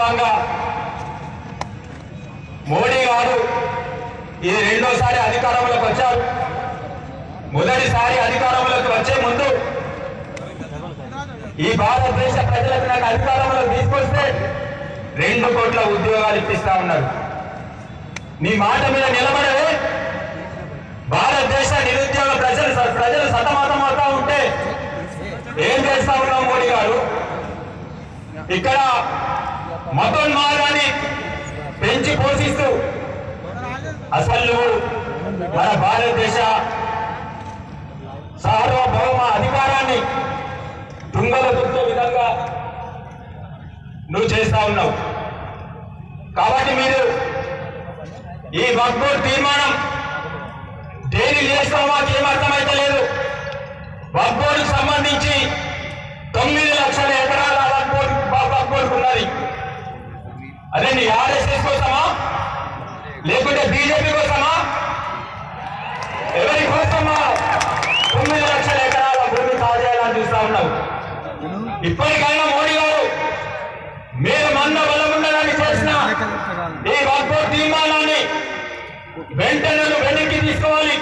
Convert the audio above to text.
వాస్తవంగా మోడీ గారు ఇది రెండోసారి అధికారంలోకి వచ్చారు. మొదటిసారి అధికారంలోకి వచ్చే ముందు ఈ భారతదేశ ప్రజలకు నాకు అధికారంలోకి తీసుకొస్తే 2 కోట్ల ఉద్యోగాలు ఇప్పిస్తా ఉన్నారు. నీ మాట మీద నిలబడే భారతదేశ నిరుద్యోగ ప్రజలు సతమతమవుతా ఉంటే ఏం చేస్తా ఉన్నావు మోడీ గారు? ఇక్కడ మతోన్మాదాన్ని పెంచి పోషిస్తూ అసలు మన భారతదేశ సార్వభౌమ అధికారాన్ని తుంగలో తొక్కే విధంగా నువ్వు చేస్తా ఉన్నావు. కాబట్టి మీరు ఈ వక్ఫ్ బోర్డు తీర్మానం దేనికి చేస్తామో మాకు ఏమర్థమైతే లేదు. వక్ఫ్ బోర్డుకు సంబంధించి 9 లక్షల ఎకరాల వక్ఫ్ బోర్డుకు ఉన్నది. అదే నీ ఆర్ఎస్ఎస్ కోసమా లేకుంటే బీజేపీ కోసమా? ఎవరి కోసమా 9 లక్షల ఎకరాల భూమి కాజేయాలని చూస్తా ఉన్నావు. ఇప్పటికైనా మోడీ గారు మీరు మన్న బలముండడానికి చేసిన ఈ వక్ఫ్ బోర్డు తీర్మానాన్ని వెంటనే వెనక్కి తీసుకోవాలి.